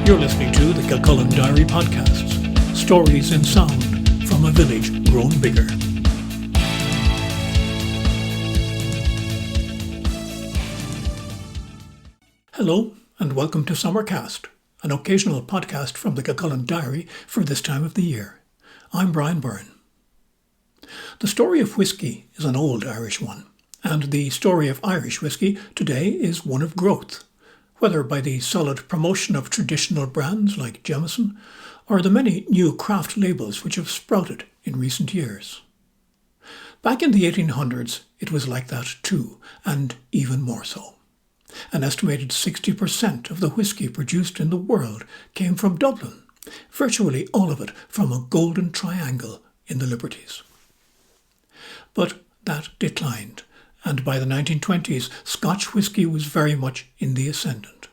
You're listening to the Kilcullen Diary Podcasts, stories in sound from a village grown bigger. Hello and welcome to Summercast, an occasional podcast from the Kilcullen Diary for this time of the year. I'm Brian Byrne. The story of whiskey is an old Irish one, and the story of Irish whiskey today is one of growth, whether by the solid promotion of traditional brands like Jameson, or the many new craft labels which have sprouted in recent years. Back in the 1800s, it was like that too, and even more so. An estimated 60% of the whiskey produced in the world came from Dublin, virtually all of it from a golden triangle in the Liberties. But that declined, and by the 1920s, Scotch whisky was very much in the ascendant.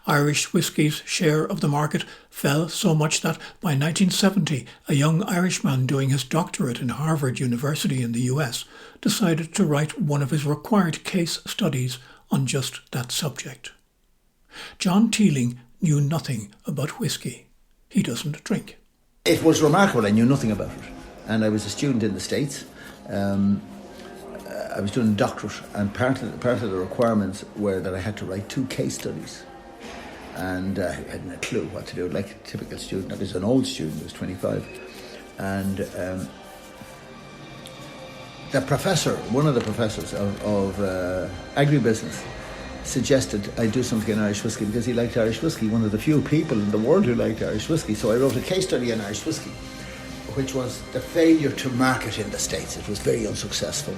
Irish whisky's share of the market fell so much that by 1970, a young Irishman doing his doctorate in Harvard University in the US decided to write one of his required case studies on just that subject. John Teeling knew nothing about whisky. He doesn't drink. It was remarkable. I knew nothing about it. And I was a student in the States. I was doing a doctorate, and part of the requirements were that I had to write 2 case studies. And I hadn't a clue what to do, like a typical student. I was an old student, I was 25. And one of the professors of agribusiness suggested I do something in Irish whiskey because he liked Irish whiskey, one of the few people in the world who liked Irish whiskey. So I wrote a case study on Irish whiskey, which was the failure to market in the States. It was very unsuccessful.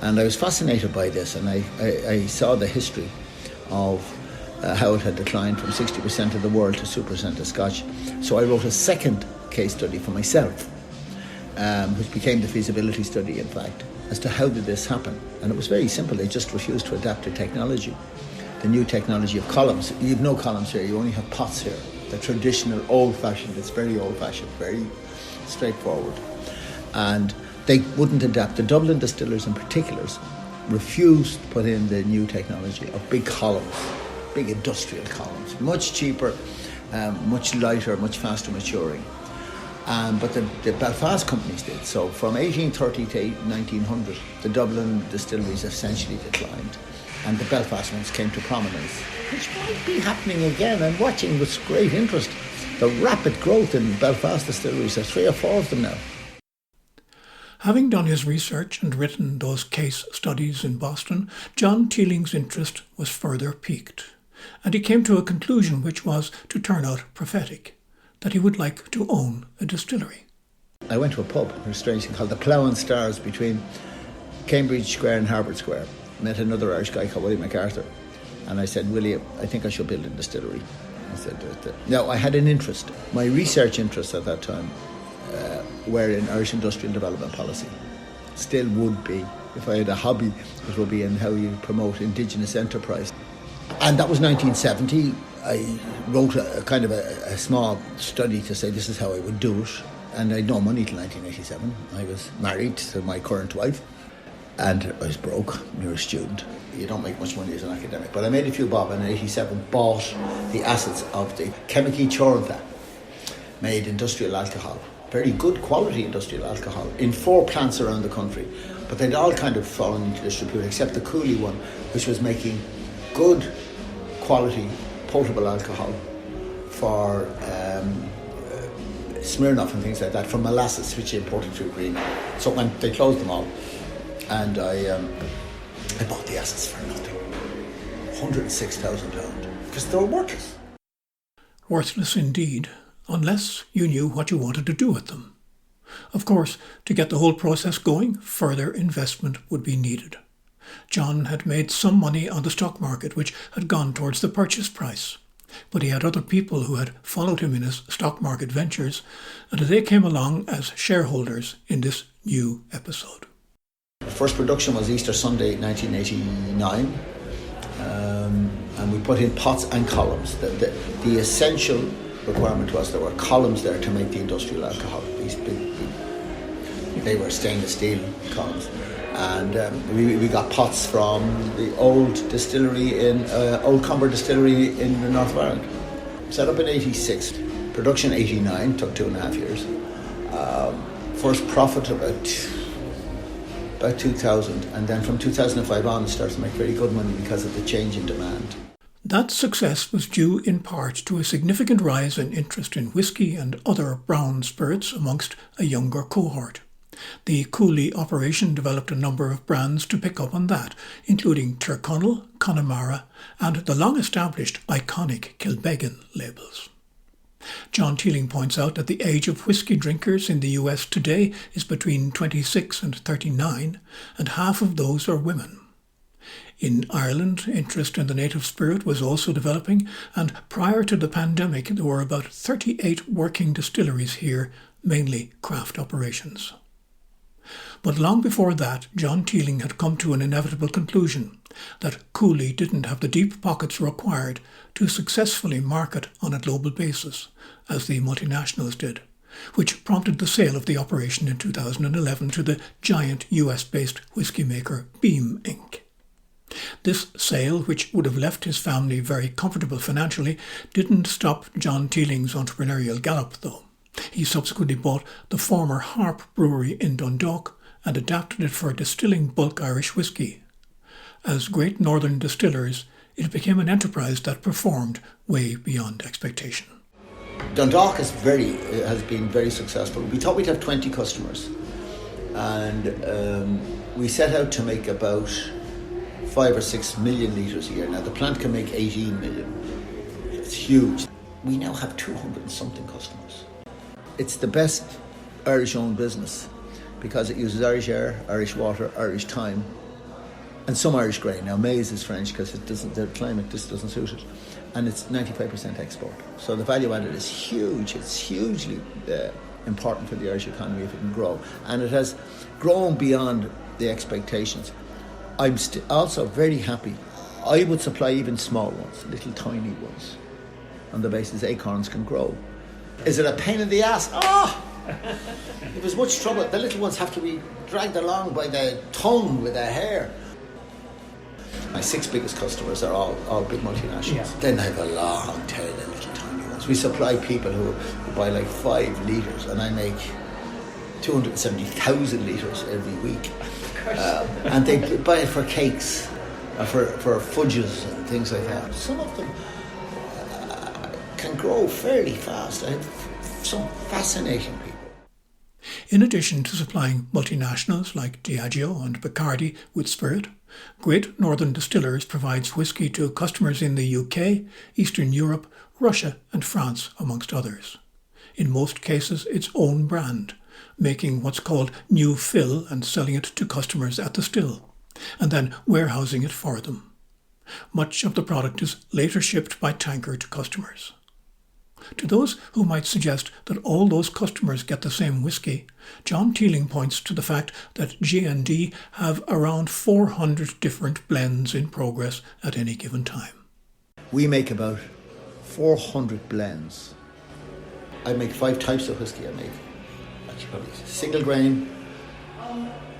And I was fascinated by this, and I saw the history of how it had declined from 60% of the world to 2% of Scotch. So I wrote a second case study for myself, which became the feasibility study, in fact, as to how did this happen. And it was very simple. They just refused to adapt to technology, the new technology of columns. You have no columns here, you only have pots here. The traditional old-fashioned, it's very old-fashioned, very straightforward. And they wouldn't adapt. The Dublin distillers in particular refused to put in the new technology of big columns, big industrial columns, much cheaper, much lighter, much faster maturing. But the Belfast companies did. So from 1830 to 1900, the Dublin distilleries essentially declined, and the Belfast ones came to prominence, which might be happening again. I'm watching with great interest the rapid growth in Belfast distilleries. There's 3 or 4 of them now. Having done his research and written those case studies in Boston, John Teeling's interest was further piqued, and he came to a conclusion which was to turn out prophetic, that he would like to own a distillery. I went to a pub, a strange thing called the Plough and Stars, between Cambridge Square and Harvard Square. Met another Irish guy called Willie MacArthur, and I said, Willie, I think I should build a distillery. I said, now I had an interest. My research interests at that time were in Irish industrial development policy. Still would be. If I had a hobby, it would be in how you promote indigenous enterprise. And that was 1970. I wrote a small study to say this is how I would do it. And I had no money till 1987. I was married to my current wife, and I was broke. You're a student. You don't make much money as an academic. But I made a few bob, and in 87 bought the assets of the Chemical Chorlta, made industrial alcohol. Very good quality industrial alcohol in 4 plants around the country. But they'd all kind of fallen into disrepute, except the Cooley one, which was making good quality potable alcohol for Smirnoff and things like that, from molasses, which they imported through Greenland. So when they closed them all, and I bought the assets for nothing. £106,000, because they were worthless. Worthless indeed, unless you knew what you wanted to do with them. Of course, to get the whole process going, further investment would be needed. John had made some money on the stock market, which had gone towards the purchase price. But he had other people who had followed him in his stock market ventures, and they came along as shareholders in this new episode. The first production was Easter Sunday 1989, and we put in pots and columns. The essential requirement was there were columns there to make the industrial alcohol. These big they were stainless steel columns. And we got pots from the old distillery Old Comber Distillery in the north of Ireland. Set up in 86, production 89, took 2.5 years. First profit about 2000, and then from 2005 on it started to make very good money because of the change in demand. That success was due in part to a significant rise in interest in whisky and other brown spirits amongst a younger cohort. The Cooley operation developed a number of brands to pick up on that, including Tyrconnell, Connemara, and the long-established iconic Kilbeggan labels. John Teeling points out that the age of whisky drinkers in the US today is between 26 and 39, and half of those are women. In Ireland, interest in the native spirit was also developing, and prior to the pandemic there were about 38 working distilleries here, mainly craft operations. But long before that, John Teeling had come to an inevitable conclusion, that Cooley didn't have the deep pockets required to successfully market on a global basis, as the multinationals did, which prompted the sale of the operation in 2011 to the giant US-based whisky maker Beam Inc. This sale, which would have left his family very comfortable financially, didn't stop John Teeling's entrepreneurial gallop, though. He subsequently bought the former Harp Brewery in Dundalk and adapted it for distilling bulk Irish whisky. As Great Northern Distillers, it became an enterprise that performed way beyond expectation. Dundalk has been very successful. We thought we'd have 20 customers, and we set out to make about 5 or 6 million litres a year. Now the plant can make 18 million. It's huge. We now have 200 and something customers. It's the best Irish-owned business because it uses Irish air, Irish water, Irish thyme, and some Irish grain. Now maize is French because the climate just doesn't suit it, and it's 95% export. So the value added is huge. It's hugely important for the Irish economy if it can grow, and it has grown beyond the expectations. I'm also very happy. I would supply even small ones, little tiny ones, on the basis acorns can grow. Is it a pain in the ass? It was much trouble. The little ones have to be dragged along by the tongue with their hair. My 6 biggest customers are all big multinationals. Yeah. Then I have a long tail of little tiny ones. We supply people who buy like 5 litres, and I make 270,000 litres every week. And they buy it for cakes, for fudges and things like that. Some of them can grow fairly fast. I have some fascinating people. In addition to supplying multinationals like Diageo and Bacardi with spirit, Great Northern Distillers provides whisky to customers in the UK, Eastern Europe, Russia and France, amongst others. In most cases, its own brand, making what's called new fill and selling it to customers at the still, and then warehousing it for them. Much of the product is later shipped by tanker to customers. To those who might suggest that all those customers get the same whisky, John Teeling points to the fact that G&D have around 400 different blends in progress at any given time. We make about 400 blends. I make 5 types of whisky. I make single grain,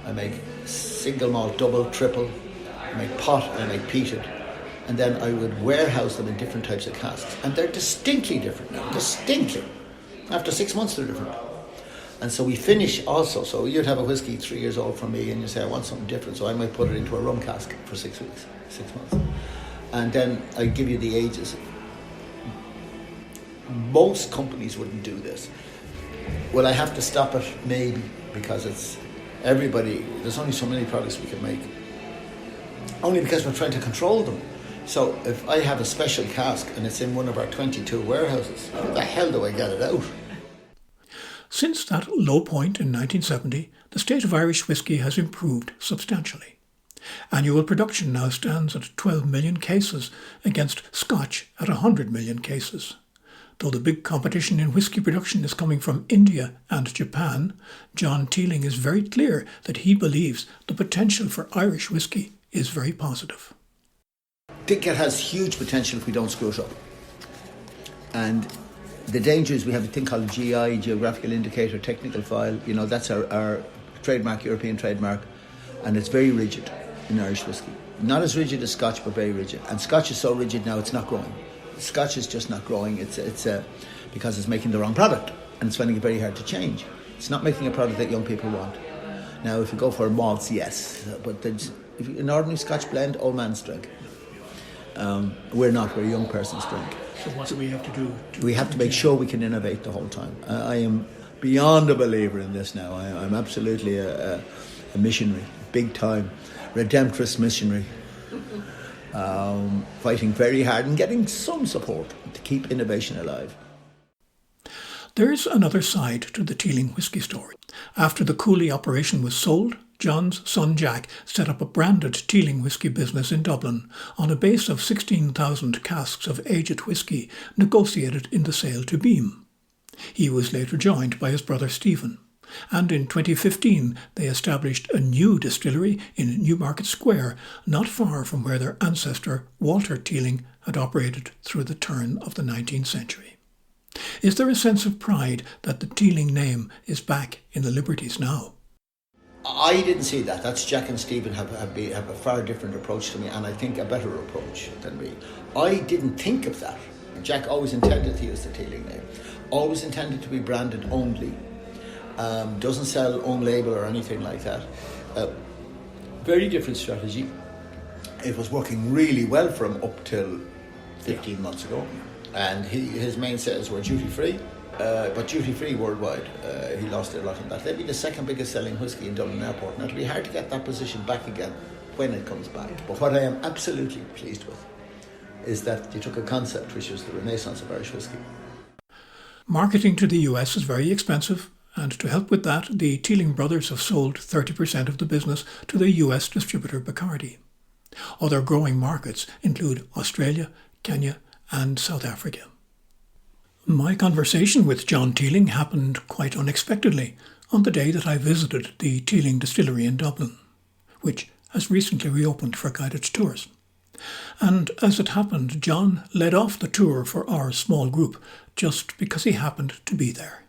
I make single malt, double, triple, I make pot, I make peated, and then I would warehouse them in different types of casks, and they're distinctly different now, distinctly. After 6 months they're different. And so we finish also, so you'd have a whisky 3 years old from me and you say I want something different, so I might put it into a rum cask for 6 weeks, 6 months. And then I give you the ages. Most companies wouldn't do this. Will I have to stop it? Maybe, because it's everybody, there's only so many products we can make. Only because we're trying to control them. So if I have a special cask and it's in one of our 22 warehouses, how the hell do I get it out? Since that low point in 1970, the state of Irish whisky has improved substantially. Annual production now stands at 12 million cases against Scotch at 100 million cases. Though the big competition in whisky production is coming from India and Japan, John Teeling is very clear that he believes the potential for Irish whisky is very positive. I think it has huge potential if we don't screw it up. And the danger is we have a thing called GI, Geographical Indicator Technical File. You know, that's our trademark, European trademark, and it's very rigid in Irish whisky. Not as rigid as Scotch, but very rigid. And Scotch is so rigid now it's not growing. Scotch is just not growing. It's because it's making the wrong product, and it's finding it very hard to change. It's not making a product that young people want. Now, if you go for malts, yes, but an ordinary Scotch blend, old man's drink. We're not. We're a young person's drink. So what do we have to do? We have to make sure we can innovate the whole time. I am beyond a believer in this now. I'm absolutely a missionary, big time, redemptorist missionary, fighting very hard and getting some support to keep innovation alive. There's another side to the Teeling whisky story. After the Cooley operation was sold, John's son Jack set up a branded Teeling whisky business in Dublin on a base of 16,000 casks of aged whisky negotiated in the sale to Beam. He was later joined by his brother Stephen, and in 2015 they established a new distillery in Newmarket Square, not far from where their ancestor Walter Teeling had operated through the turn of the 19th century. Is there a sense of pride that the Teeling name is back in the Liberties now? I didn't see that. That's Jack and Stephen have a far different approach to me, and I think a better approach than me. I didn't think of that. Jack always intended to use the Teeling name. Always intended to be branded only. Doesn't sell own label or anything like that. Very different strategy. It was working really well for him up till 15 months ago. And his main sales were duty-free, but duty-free worldwide. He lost a lot on that. They'd be the second biggest selling whisky in Dublin Airport, and it'll be hard to get that position back again when it comes back. But what I am absolutely pleased with is that they took a concept which was the renaissance of Irish whisky. Marketing to the US is very expensive, and to help with that, the Teeling brothers have sold 30% of the business to the US distributor Bacardi. Other growing markets include Australia, Kenya, and South Africa. My conversation with John Teeling happened quite unexpectedly on the day that I visited the Teeling Distillery in Dublin, which has recently reopened for guided tours. And as it happened, John led off the tour for our small group just because he happened to be there.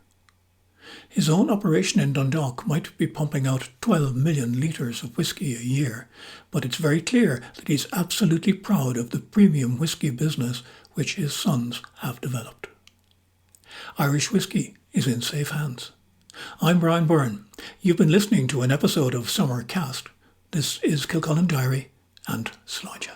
His own operation in Dundalk might be pumping out 12 million litres of whisky a year, but it's very clear that he's absolutely proud of the premium whisky business which his sons have developed. Irish whisky is in safe hands. I'm Brian Byrne. You've been listening to an episode of Summer Cast. This is Kilcullen Diary and Sláinte.